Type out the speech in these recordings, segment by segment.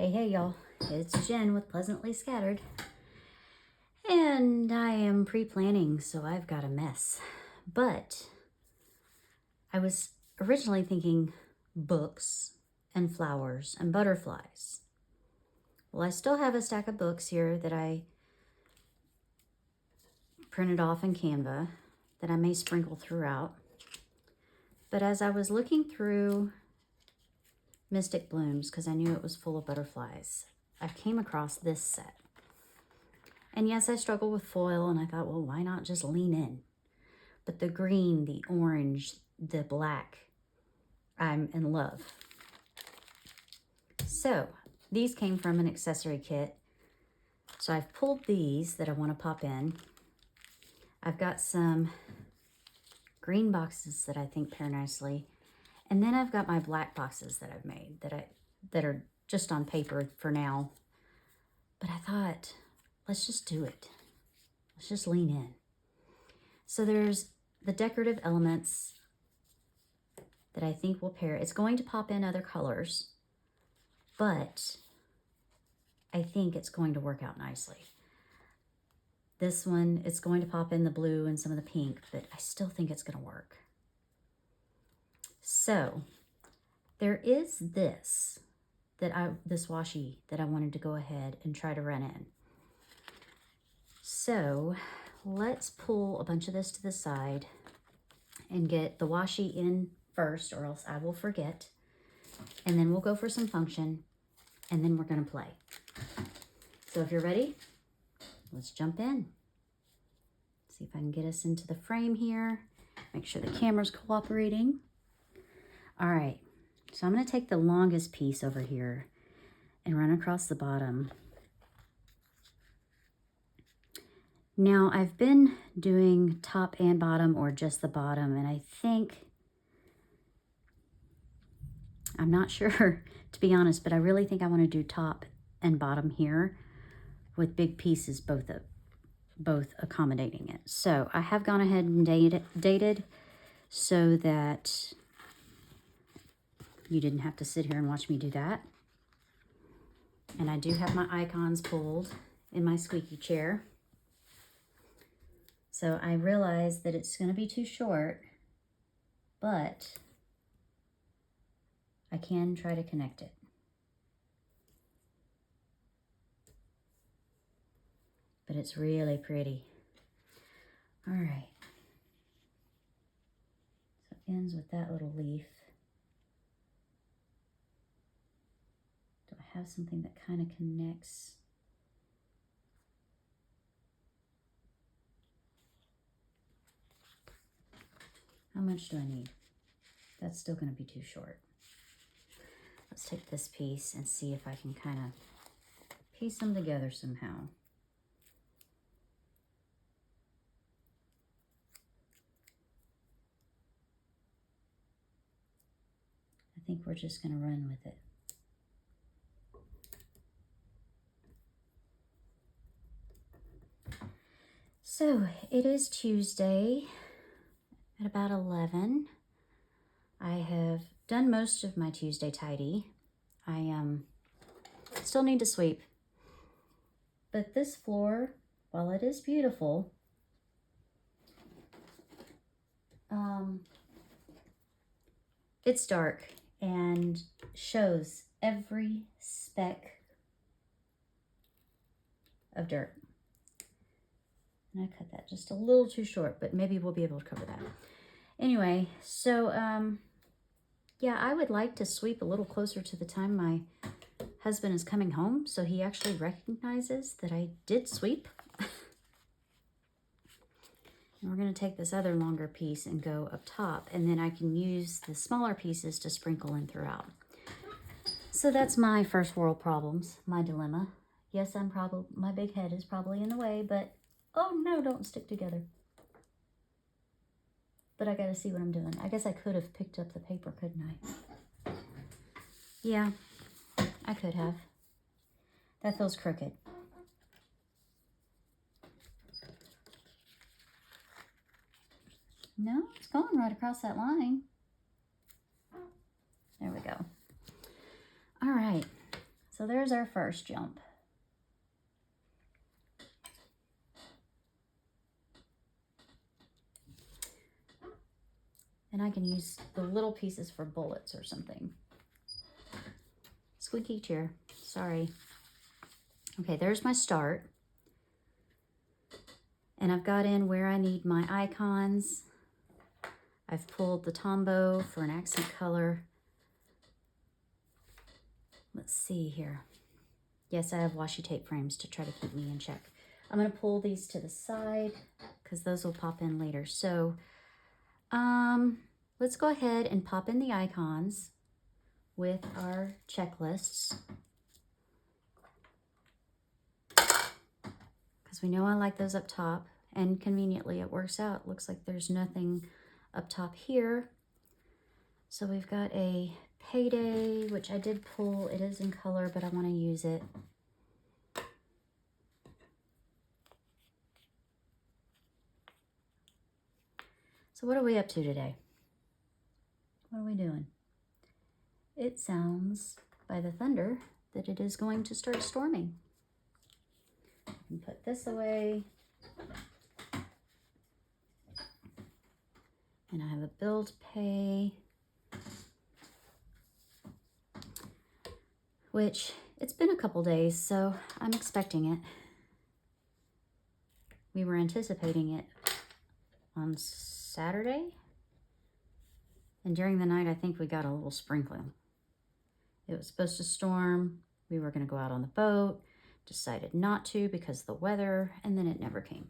Hey y'all, it's Jen with Pleasantly Scattered, and I am pre-planning, so I've got a mess. But I was originally thinking books and flowers and butterflies. Well, I still have a stack of books here that I printed off in Canva that I may sprinkle throughout. But as I was looking through Mystic Blooms, because I knew it was full of butterflies, I came across this set. And yes, I struggle with foil, and I thought, well, why not just lean in? But the green, the orange, the black, I'm in love. So these came from an accessory kit. So I've pulled these that I want to pop in. I've got some green boxes that I think pair nicely. And then I've got my black boxes that I've made that are just on paper for now. But I thought, let's just do it. Let's just lean in. So there's the decorative elements that I think will pair. It's going to pop in other colors, but I think it's going to work out nicely. This one, it's going to pop in the blue and some of the pink, but I still think it's going to work. So there is this washi that I wanted to go ahead and try to run in. So let's pull a bunch of this to the side and get the washi in first, or else I will forget. And then we'll go for some function, and then we're going to play. So if you're ready, let's jump in. See if I can get us into the frame here. Make sure the camera's cooperating. All right, so I'm going to take the longest piece over here and run across the bottom. Now, I've been doing top and bottom, or just the bottom, and I think, I'm not sure, to be honest, but I really think I want to do top and bottom here with big pieces both accommodating it. So I have gone ahead and dated so that you didn't have to sit here and watch me do that. And I do have my icons pulled in my squeaky chair. So I realize that it's going to be too short, but I can try to connect it. But it's really pretty. All right. So it ends with that little leaf. Do I have something that kind of connects? How much do I need? That's still going to be too short. Let's take this piece and see if I can kind of piece them together somehow. I think we're just going to run with it. So it is Tuesday at about 11. I have done most of my Tuesday tidy. I still need to sweep. But this floor, while it is beautiful, it's dark and shows every speck of dirt. And I cut that just a little too short, but maybe we'll be able to cover that. Anyway, so yeah, I would like to sweep a little closer to the time my husband is coming home, so he actually recognizes that I did sweep. And we're going to take this other longer piece and go up top, and then I can use the smaller pieces to sprinkle in throughout. So that's my first world problems, my dilemma. Yes, my big head is probably in the way, but oh no, don't stick together. But I got to see what I'm doing. I guess I could have picked up the paper, couldn't I? Yeah, I could have. That feels crooked. No, it's going right across that line. There we go. All right, So there's our first jump. And I can use the little pieces for bullets or something. Squeaky chair, sorry. Okay, there's my start. And I've got in where I need my icons. I've pulled the Tombow for an accent color. Let's see here. Yes, I have washi tape frames to try to keep me in check. I'm gonna pull these to the side because those will pop in later. So let's go ahead and pop in the icons with our checklists. Because we know I like those up top, and conveniently it works out. Looks like there's nothing up top here. So we've got a payday, which I did pull. It is in color, but I want to use it. So what are we up to today? What are we doing? It sounds by the thunder that it is going to start storming. I can put this away. And I have a bill to pay, which it's been a couple days, so I'm expecting it. We were anticipating it on Saturday, and during the night I think we got a little sprinkling. It was supposed to storm. We were going to go out on the boat, decided not to because of the weather, and then it never came.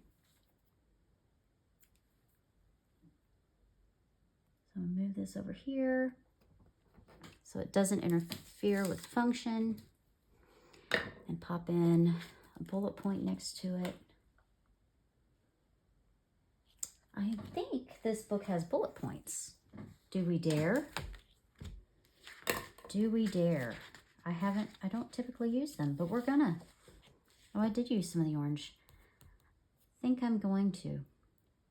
So I'll move this over here so it doesn't interfere with function, and pop in a bullet point next to it. I think this book has bullet points. Do we dare? Do we dare? I don't typically use them, but we're gonna. Oh, I did use some of the orange. I think I'm going to.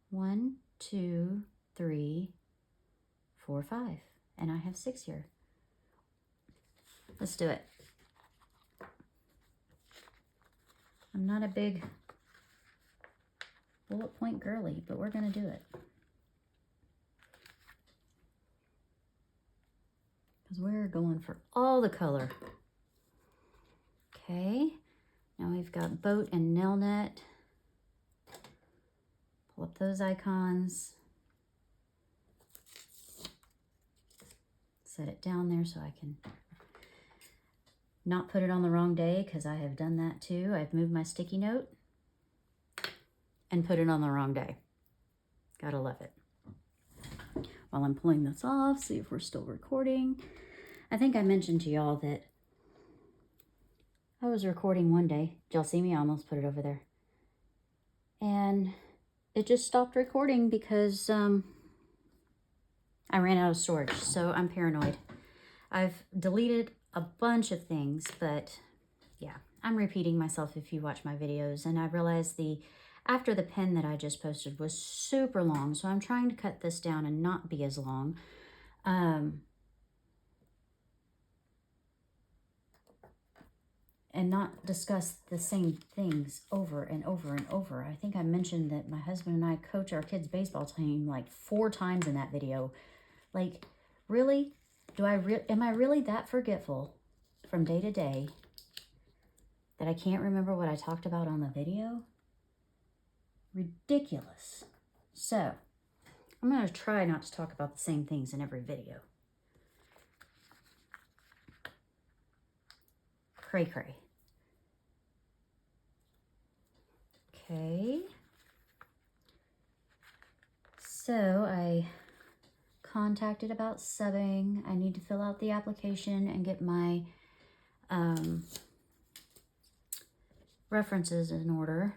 1, 2, 3, 4, 5. And I have 6 here. Let's do it. I'm not a big bullet point girly, but we're gonna do it. Because we're going for all the color. Okay, now we've got boat and nail net. Pull up those icons. Set it down there so I can not put it on the wrong day, because I have done that too. I've moved my sticky note and put it on the wrong day. Gotta love it. While I'm pulling this off, see if we're still recording. I think I mentioned to y'all that I was recording one day. Did y'all see me? I almost put it over there. And it just stopped recording because I ran out of storage, so I'm paranoid. I've deleted a bunch of things, but yeah, I'm repeating myself if you watch my videos, and I realized after the pen that I just posted was super long, so I'm trying to cut this down and not be as long. And not discuss the same things over and over and over. I think I mentioned that my husband and I coach our kids' baseball team like 4 times in that video. Like, really? Am I really that forgetful from day to day that I can't remember what I talked about on the video? Ridiculous. So, I'm going to try not to talk about the same things in every video. Cray cray. Okay. So I contacted about subbing. I need to fill out the application and get my references in order.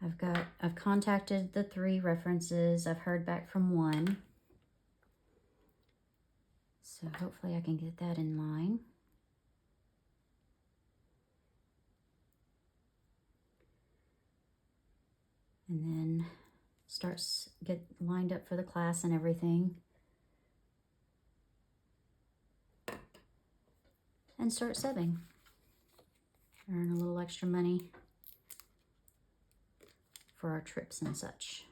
I've contacted the 3 references. I've heard back from 1. So hopefully I can get that in line. And then get lined up for the class and everything. and start subbing. Earn a little extra money for our trips and such.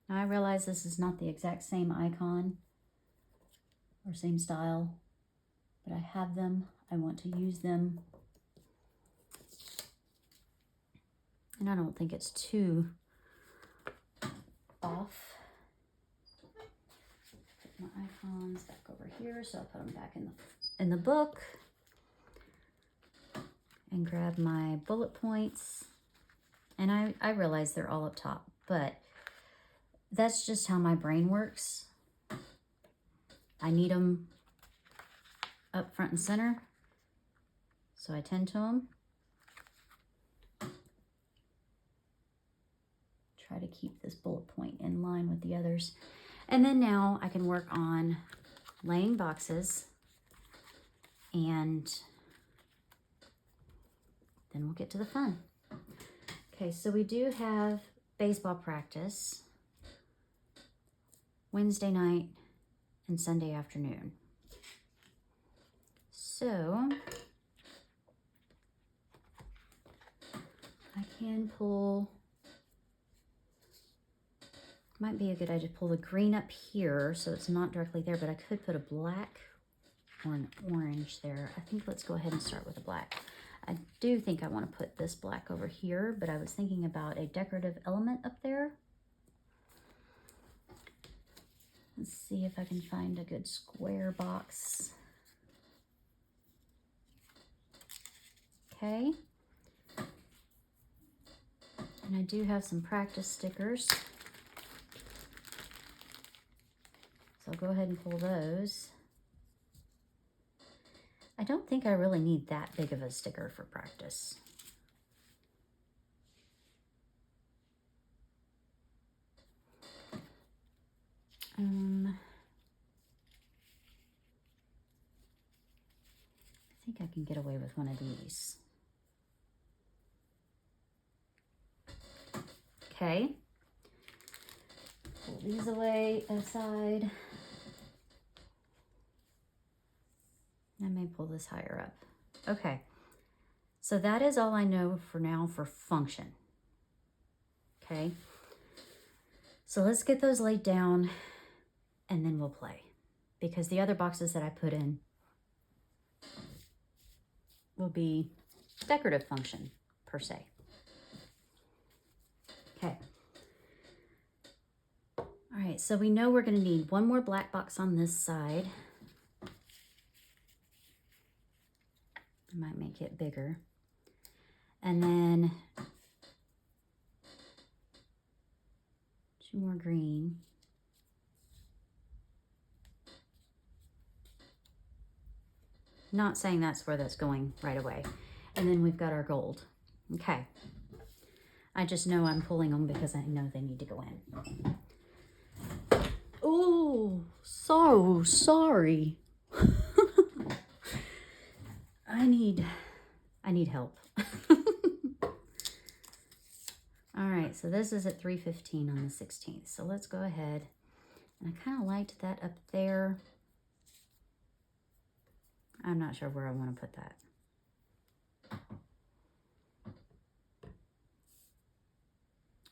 Now I realize this is not the exact same icon or same style, but I have them. I want to use them. And I don't think it's too off. Put my icons back over here, so I'll put them back in the book. And grab my bullet points. And I realize they're all up top, but that's just how my brain works. I need them up front and center, so I tend to them. Try to keep this bullet point in line with the others. And then now I can work on laying boxes, and then we'll get to the fun. Okay, so we do have baseball practice Wednesday night and Sunday afternoon. So I can pull, might be a good idea to pull the green up here so it's not directly there, but I could put a black or an orange there. I think let's go ahead and start with a black. I do think I want to put this black over here, but I was thinking about a decorative element up there. Let's see if I can find a good square box. Okay. And I do have some practice stickers. So I'll go ahead and pull those. I don't think I really need that big of a sticker for practice. I think I can get away with one of these. Okay. Pull these away aside. I may pull this higher up. Okay, so that is all I know for now for function. Okay, so let's get those laid down and then we'll play, because the other boxes that I put in will be decorative function per se. Okay. All right, so we know we're going to need one more black box on this side. I might make it bigger. And then 2 more green. Not saying that's where that's going right away. And then we've got our gold. Okay. I just know I'm pulling them because I know they need to go in. Oh, so sorry. I need help. All right, so this is at 3:15 on the 16th. So let's go ahead. And I kind of liked that up there. I'm not sure where I want to put that.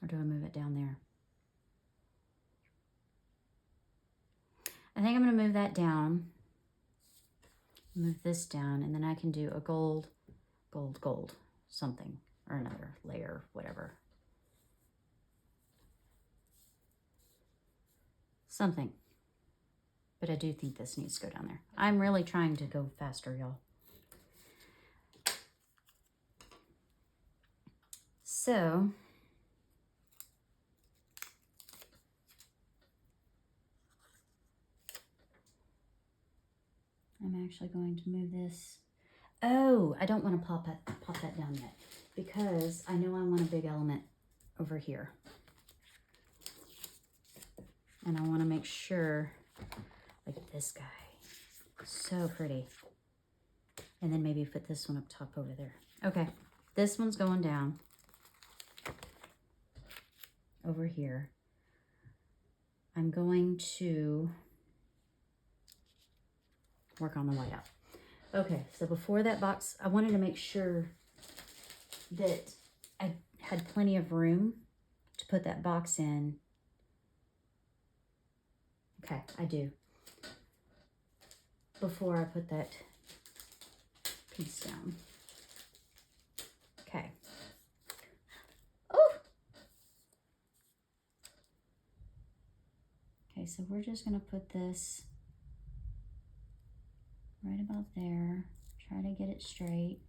Or do I move it down there? I think I'm going to move that down. Move this down, and then I can do a gold, gold, gold, something, or another layer, whatever. Something. But I do think this needs to go down there. I'm really trying to go faster, y'all. So, I'm actually going to move this. Oh, I don't want to pop that down yet, because I know I want a big element over here. And I want to make sure, like this guy, so pretty. And then maybe put this one up top over there. Okay, this one's going down over here. I'm going to work on the white out. Okay, so before that box, I wanted to make sure that I had plenty of room to put that box in. Okay, I do. Before I put that piece down. Okay. Oh! Okay, so we're just gonna put this right about there. Try to get it straight.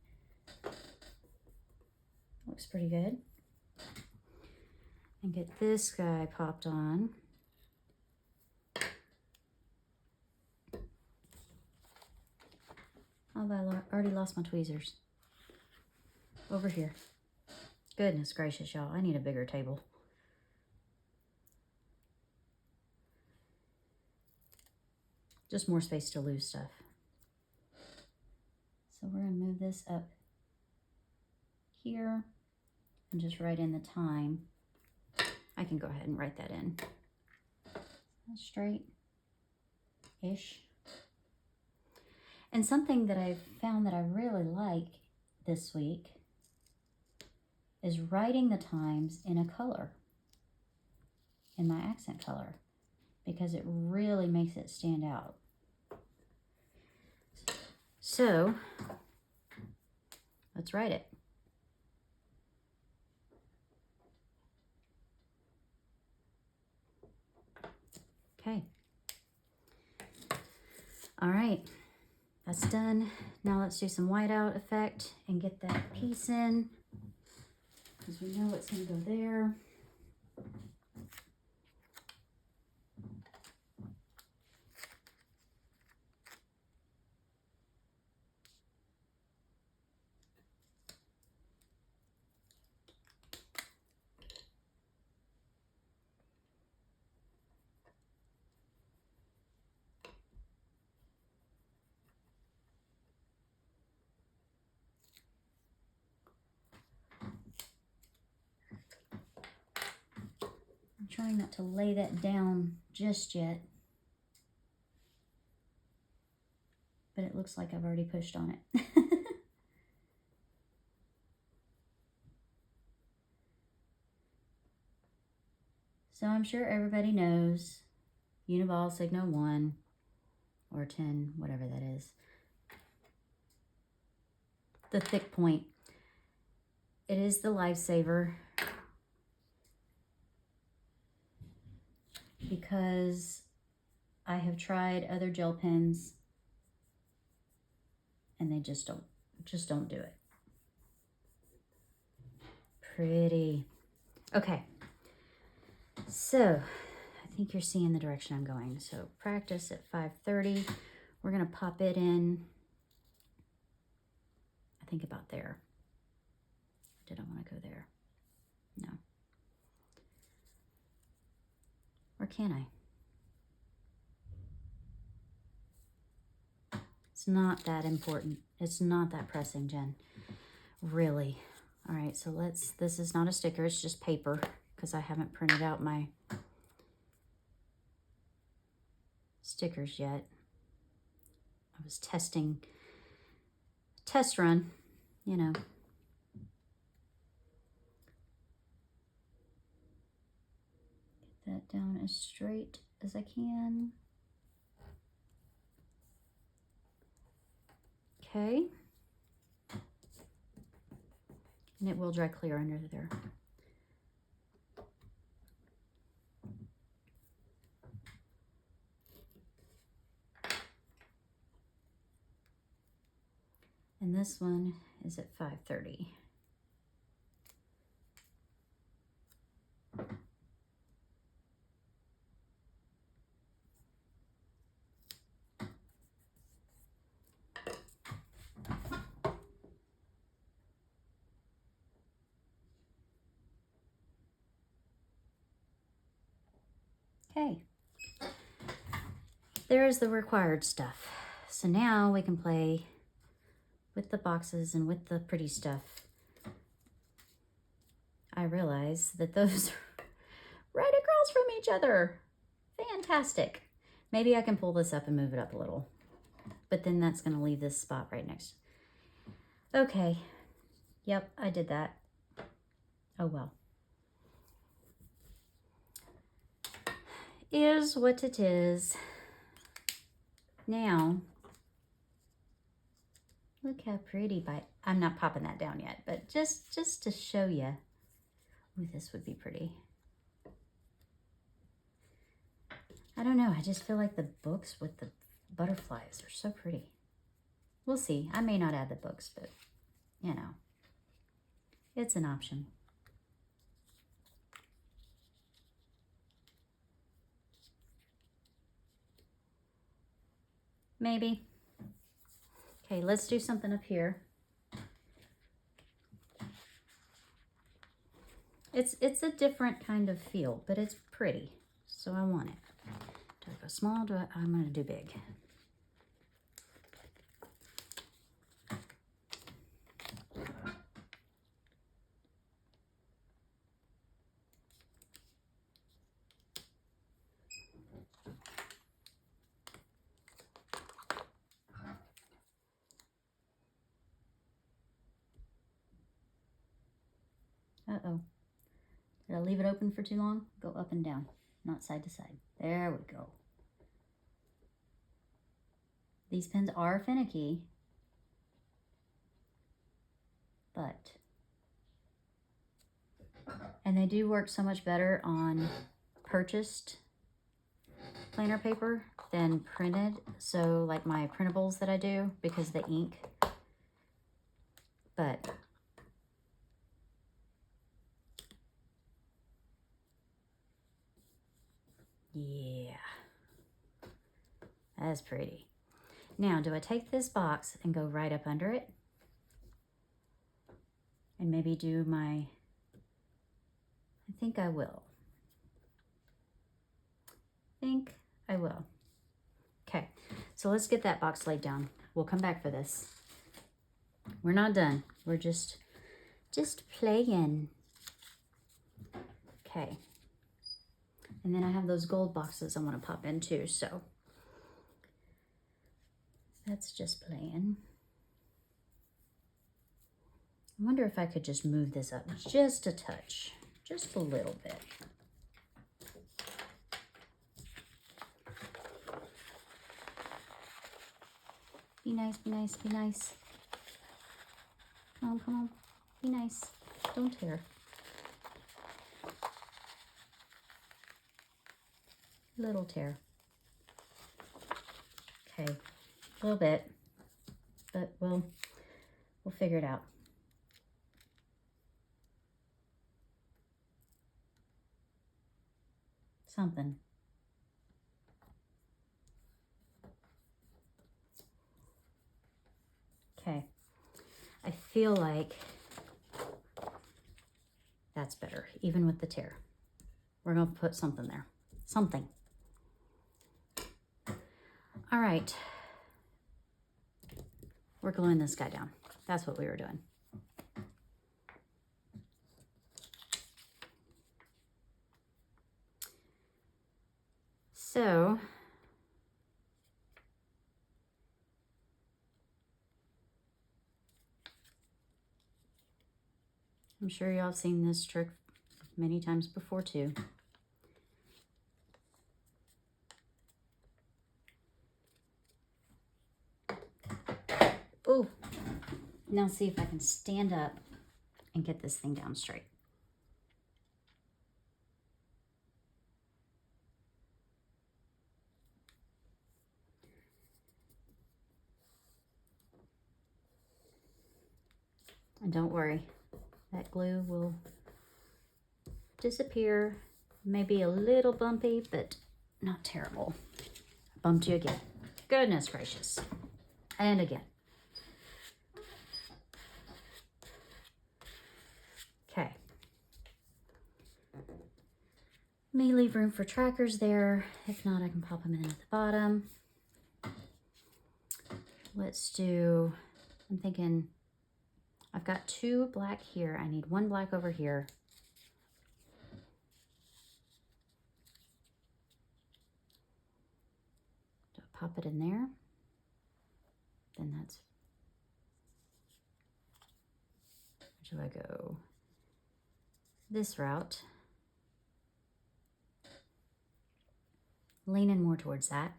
Looks pretty good. And get this guy popped on. Oh, I already lost my tweezers. Over here. Goodness gracious, y'all. I need a bigger table. Just more space to lose stuff. So we're going to move this up here and just write in the time. I can go ahead and write that in. Straight-ish. And something that I've found that I really like this week is writing the times in a color, in my accent color, because it really makes it stand out. So, let's write it. Okay. All right, that's done. Now let's do some whiteout effect and get that piece in, because we know it's going to go there. I'm trying not to lay that down just yet, but it looks like I've already pushed on it. So I'm sure everybody knows Univol Signal 1 or 10, whatever that is. The thick point. It is the lifesaver because I have tried other gel pens and they just don't do it. Pretty. Okay. So, I think you're seeing the direction I'm going. So, practice at 5:30. We're going to pop it in, I think about there. Did I want to go there? No. Or can I? It's not that important. It's not that pressing, Jen. Really. All right, so this is not a sticker. It's just paper because I haven't printed out my stickers yet. I was testing, test run, you know. Get that down as straight as I can. Okay. And it will dry clear under there. And this one is at 5:30. Okay. There's the required stuff. So now we can play with the boxes and with the pretty stuff. I realize that those are right across from each other. Fantastic. Maybe I can pull this up and move it up a little. but then that's going to leave this spot right next. Okay. Yep, I did that. Oh well. Is what it is. Now, look how pretty I'm not popping that down yet, but just to show you. Ooh, this would be pretty. I don't know, I just feel like the books with the butterflies are so pretty. We'll see. I may not add the books, but you know, it's an option. Maybe. Okay, let's do something up here. It's a different kind of feel, but it's pretty, so I want it. Do I go small? I'm gonna do big. Uh-oh. Did I leave it open for too long? Go up and down, not side to side. There we go. These pens are finicky, and they do work so much better on purchased planner paper than printed. So like my printables that I do, because of the ink. But yeah, that's pretty. Now, do I take this box and go right up under it? And maybe do I think I will. Okay, so let's get that box laid down. We'll come back for this. We're not done. We're just playing. Okay. And then I have those gold boxes I want to pop in too, so that's just playing. I wonder if I could just move this up just a touch, just a little bit. Be nice, be nice, be nice. Come on, come on. Be nice. Don't tear. Little tear. Okay, a little bit, but we'll figure it out. Something. Okay, I feel like that's better, even with the tear. We're gonna put something there, something. All right, we're gluing this guy down. That's what we were doing. So, I'm sure y'all have seen this trick many times before too. Oh, now see if I can stand up and get this thing down straight. And don't worry, that glue will disappear. Maybe a little bumpy, but not terrible. Bumped you again. Goodness gracious. And again. Okay. May leave room for trackers there. If not, I can pop them in at the bottom. Let's do, I'm thinking, I've got 2 black here. I need 1 black over here. Do I pop it in there? then that's, where do I go? This route. Leaning more towards that.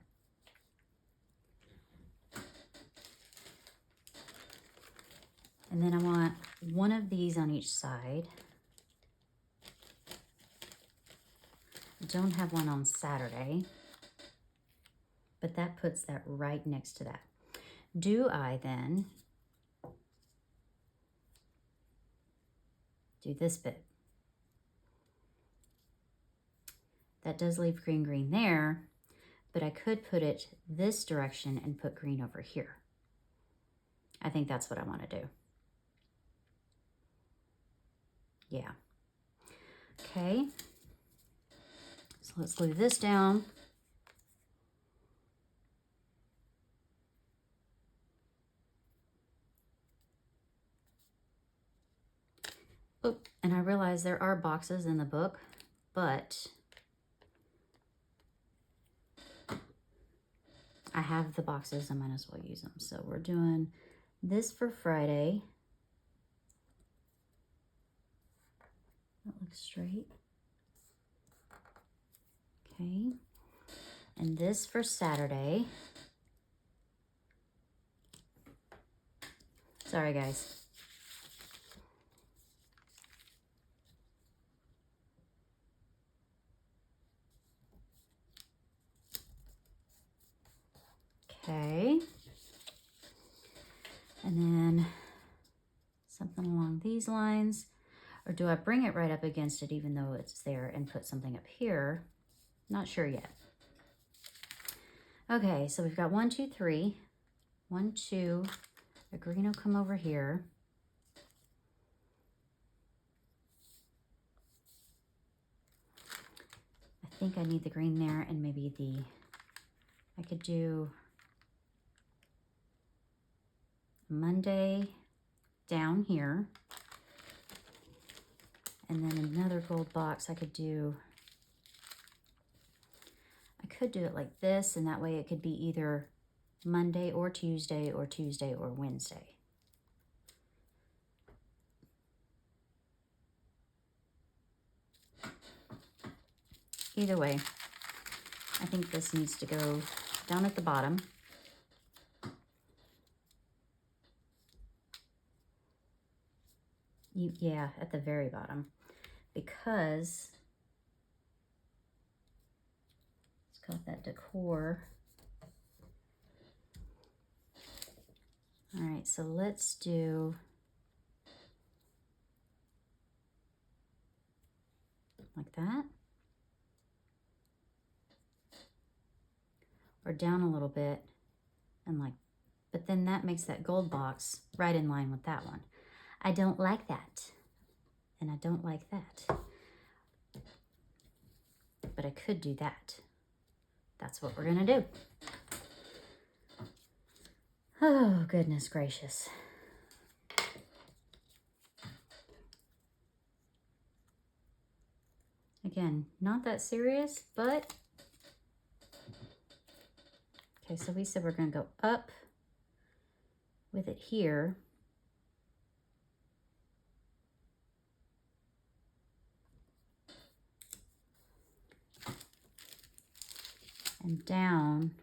And then I want one of these on each side. I don't have one on Saturday, but that puts that right next to that. Do I then do this bit? That does leave green, green there, but I could put it this direction and put green over here. I think that's what I want to do. Yeah. Okay. So let's glue this down. Oh, and I realize there are boxes in the book, but I have the boxes, I might as well use them. So we're doing this for Friday. That looks straight. Okay. And this for Saturday. Sorry, guys. Okay. And then something along these lines. Or do I bring it right up against it even though it's there and put something up here? Not sure yet. Okay, so we've got 1, 2, 3. 1, 2. The green will come over here. I think I need the green there and maybe I could do Monday down here. And then another gold box I could do it like this, and that way it could be either Monday or Tuesday or Wednesday. Either way, I think this needs to go down at the bottom. Yeah, at the very bottom, because it's got that decor. All right, so let's do like that. Or down a little bit and like, but then that makes that gold box right in line with that one. I don't like that. And I don't like that. But I could do that. That's what we're gonna do. Oh, goodness gracious. Again, not that serious, but okay, so we said we're gonna go up with it here. And down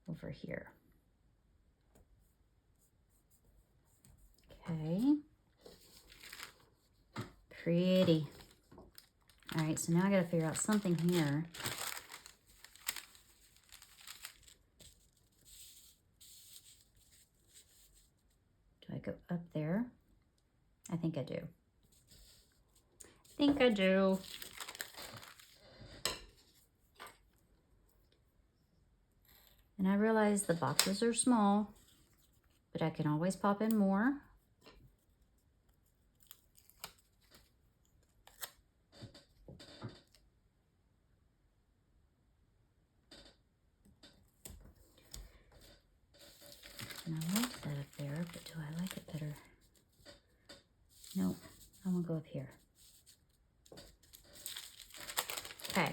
over here. Okay. Pretty. All right, so now I gotta figure out something here. Do I go up there? I think I do. And I realize the boxes are small, but I can always pop in more. And I liked that up there, but do I like it better? Nope, I want to go up here. Okay.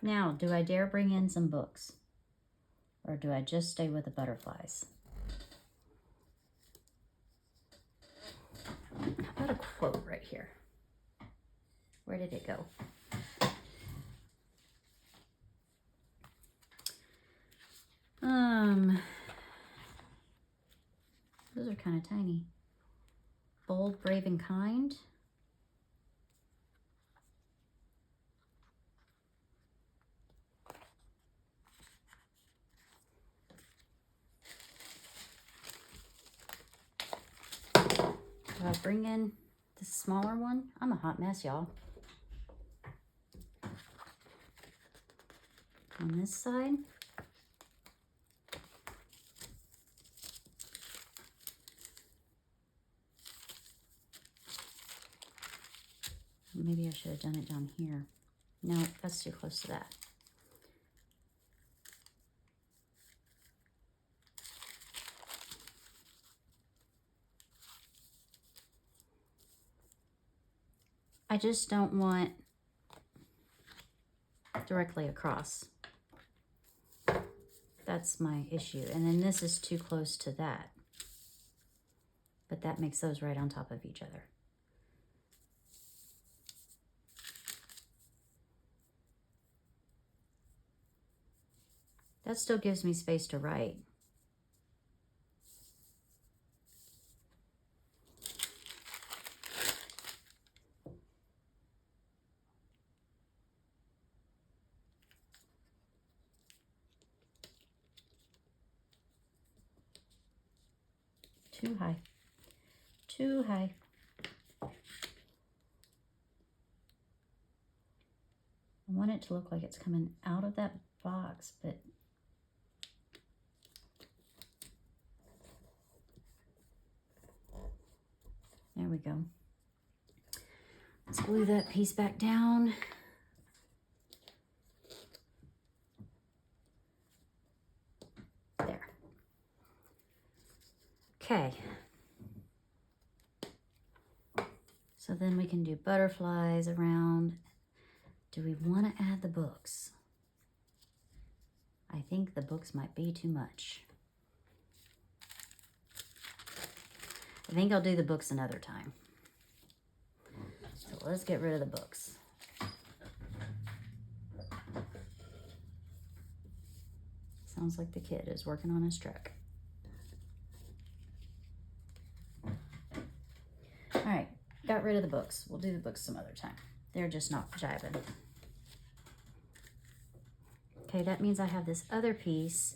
Now, do I dare bring in some books? Or do I just stay with the butterflies? How about a quote right here? Where did it go? Those are kind of tiny. Bold, brave, and kind. Do I bring in the smaller one? I'm a hot mess, y'all. On this side. Maybe I should have done it down here. No, that's too close to that. I just don't want directly across. That's my issue. And then this is too close to that. But that makes those right on top of each other. That still gives me space to write. Too high. Too high. I want it to look like it's coming out of that box, but there we go. Let's glue that piece back down. There. Okay. So then we can do butterflies around. Do we want to add the books? I think the books might be too much. I think I'll do the books another time. So let's get rid of the books. Sounds like the kid is working on his truck. All right, got rid of the books. We'll do the books some other time. They're just not jiving. Okay, that means I have this other piece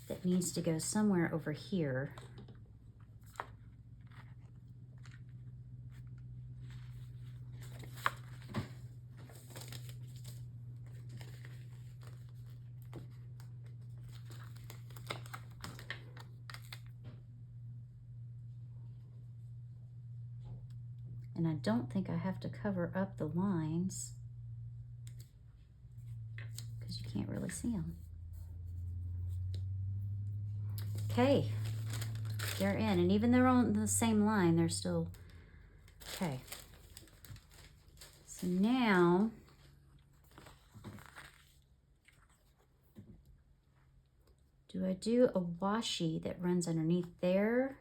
that needs to go somewhere over here. And I don't think I have to cover up the lines because you can't really see them. Okay, they're in. And even though they're on the same line, they're still, okay. So now, do I do a washi that runs underneath there?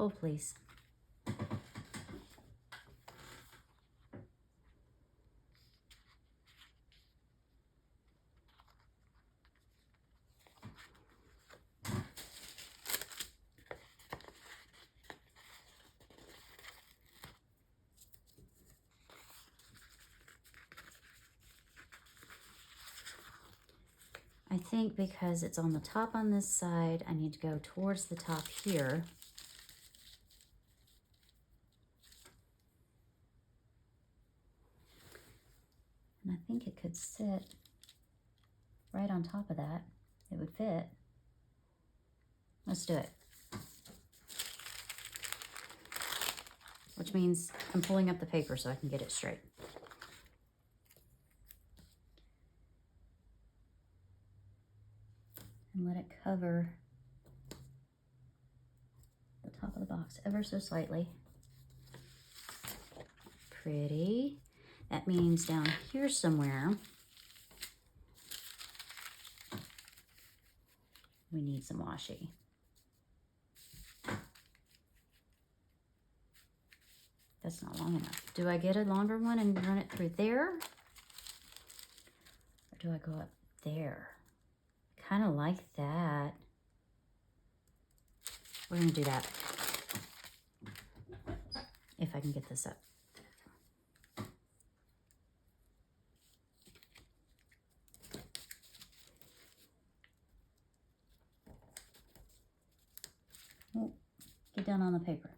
Oh, please. I think because it's on the top on this side, I need to go towards the top here. And I think it could sit right on top of that. It would fit. Let's do it. Which means I'm pulling up the paper so I can get it straight. And let it cover the top of the box ever so slightly. pretty. That means down here somewhere, we need some washi. That's not long enough. Do I get a longer one and run it through there? Or do I go up there? Kind of like that. We're gonna do that. If I can get this up. Oh, get down on the paper.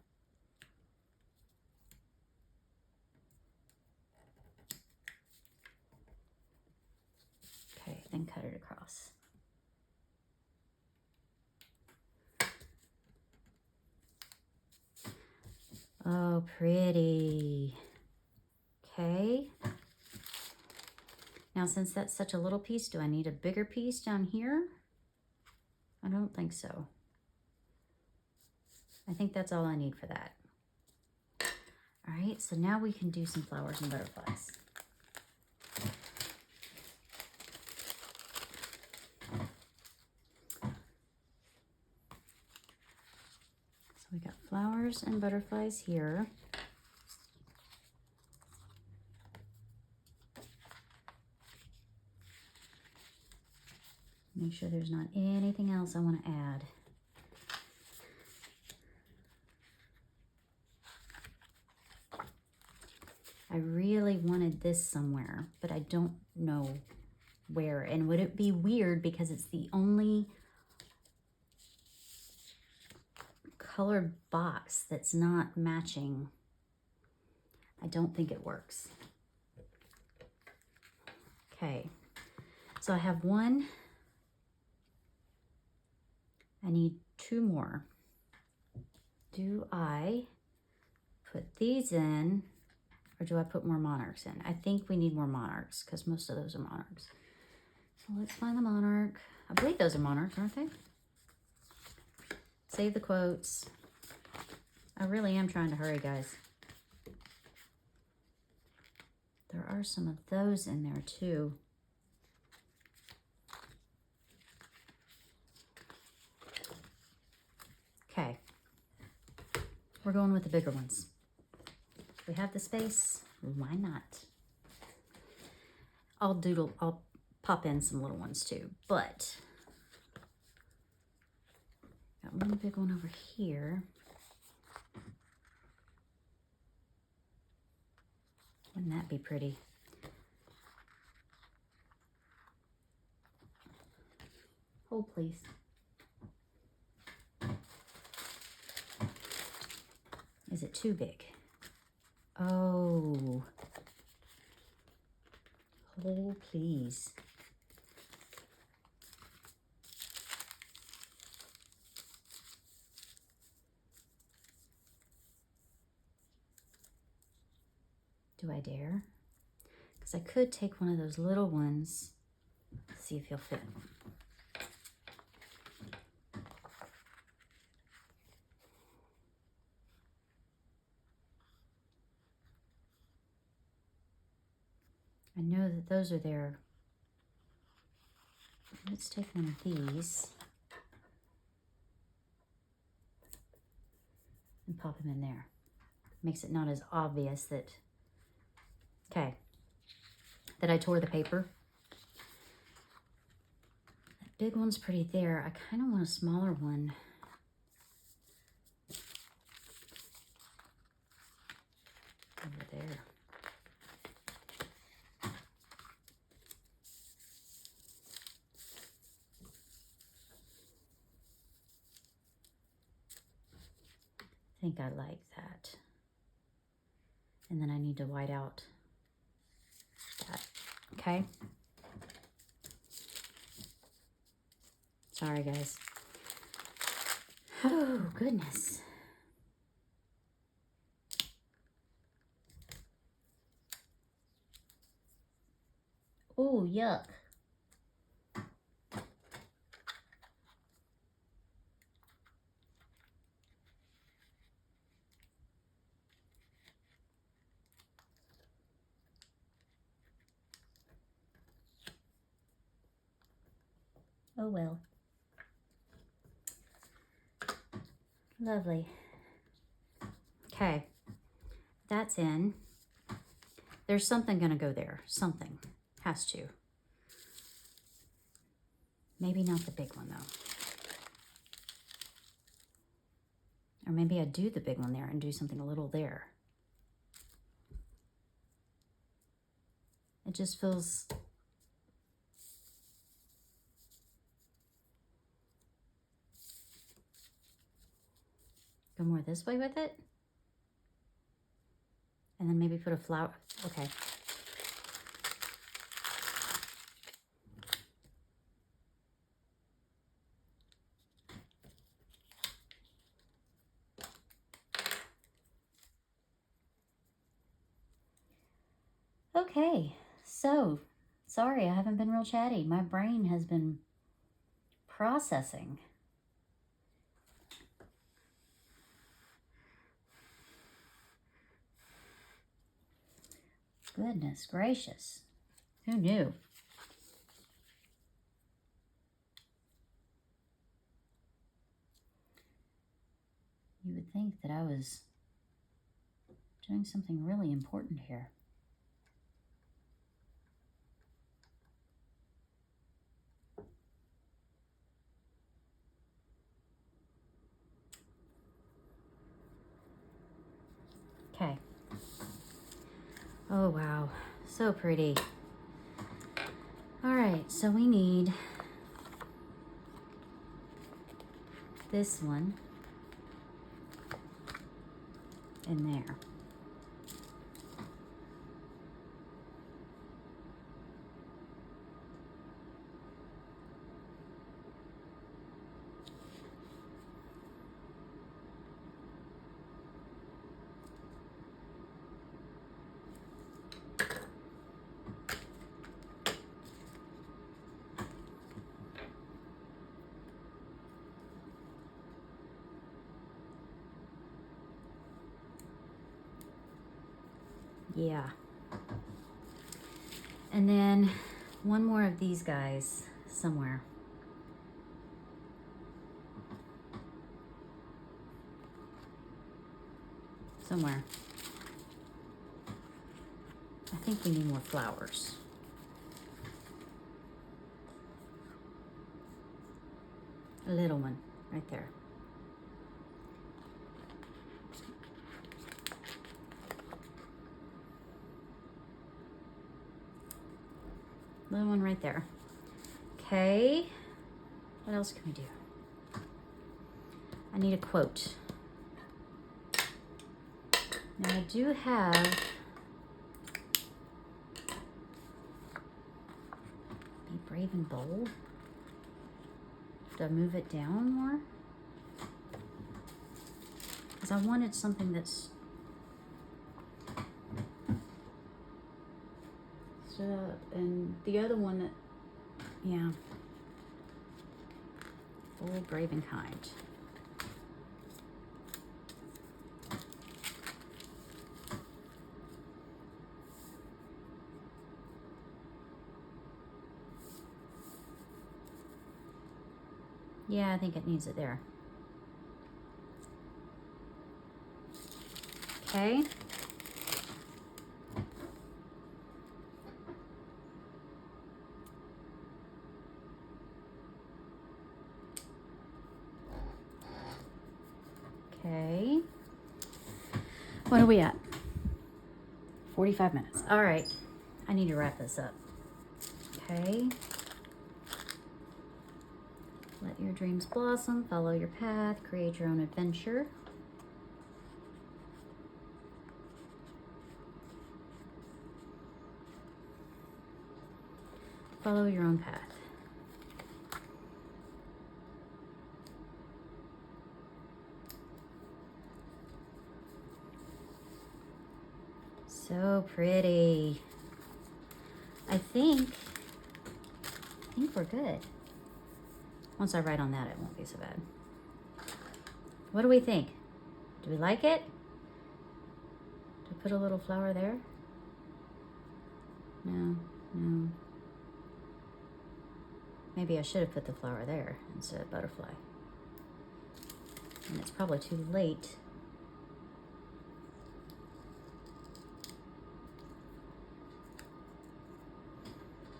Okay, then cut it across. Oh, pretty. Okay. Now, since that's such a little piece, do I need a bigger piece down here? I don't think so. I think that's all I need for that. All right, so now we can do some flowers and butterflies. So we got flowers and butterflies here. Make sure there's not anything else I want to add. I really wanted this somewhere, but I don't know where. And would it be weird because it's the only colored box that's not matching? I don't think it works. Okay, so I have one. I need two more. Do I put these in? Or do I put more monarchs in? I think we need more monarchs because most of those are monarchs. So let's find the monarch. I believe those are monarchs, aren't they? Save the quotes. I really am trying to hurry, guys. There are some of those in there too. Okay. We're going with the bigger ones. We have the space, why not? I'll pop in some little ones too, but got one big one over here. Wouldn't that be pretty? Hold, please. Is it too big? Oh. Hold, please. Do I dare? Because I could take one of those little ones, see if he'll fit. I know that those are there. Let's take one of these and pop him in there. Makes it not as obvious that, okay, that I tore the paper. That big one's pretty there. I kind of want a smaller one. Over there. I think I like that. And then I need to white out that, okay? Sorry, guys. Oh, goodness. Oh, yuck. Oh well. Lovely. Okay, that's in. There's something gonna go there. Something has to. Maybe not the big one though. Or maybe I do the big one there and do something a little there. It just feels... Go more this way with it. And then maybe put a flower. Okay. Okay, so sorry I haven't been real chatty. My brain has been processing. Goodness gracious. Who knew? You would think that I was doing something really important here. Okay. Oh, wow. So pretty. All right, so we need this one in there. Yeah. And then one more of these guys somewhere. Somewhere. I think we need more flowers. A little one right there. Little one right there. Okay. What else can we do? I need a quote. Now I do have Be Brave and Bold. Do I move it down more? Because I wanted something that's and the other one that, yeah, Bold, Brave, and Kind. Yeah, I think it needs it there. Okay. Okay. What are we at? 45 minutes. All right. I need to wrap this up. Okay. Let your dreams blossom. Follow your path. Create your own adventure. Follow your own path. So pretty. I think we're good. Once I write on that, it won't be so bad. What do we think? Do we like it? Do I put a little flower there? No, no. Maybe I should have put the flower there instead of butterfly. And it's probably too late.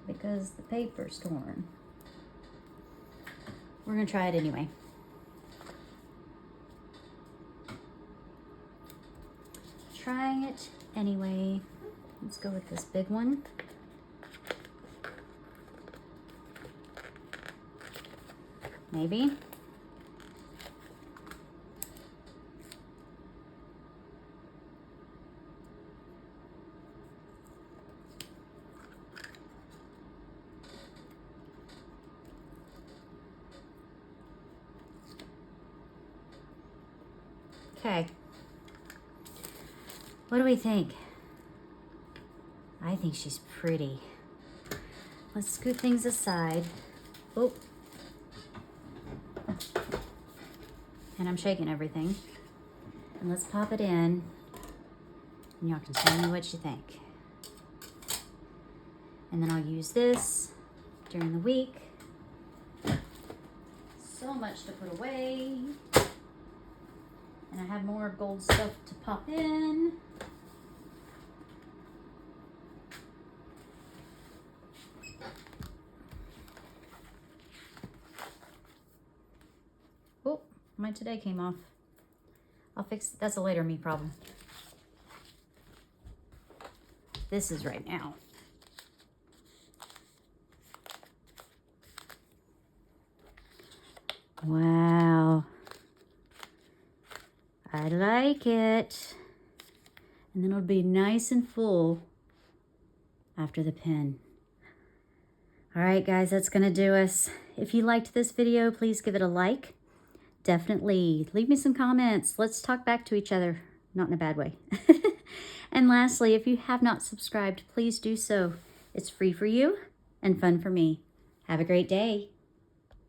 Because the paper's torn. We're gonna try it anyway. Trying it anyway. Let's go with this big one. Maybe. Okay. What do we think? I think she's pretty. Let's scoot things aside. Oh. And I'm shaking everything. And let's pop it in. And y'all can tell me what you think. And then I'll use this during the week. So much to put away. And I have more gold stuff to pop in. Oh, my today came off. I'll fix it. That's a later me problem. This is right now. Wow. I like it. And then it'll be nice and full after the pin. All right, guys, that's gonna do us. If you liked this video, please give it a like. Definitely leave me some comments. Let's talk back to each other, not in a bad way. And lastly, if you have not subscribed, please do so. It's free for you and fun for me. Have a great day.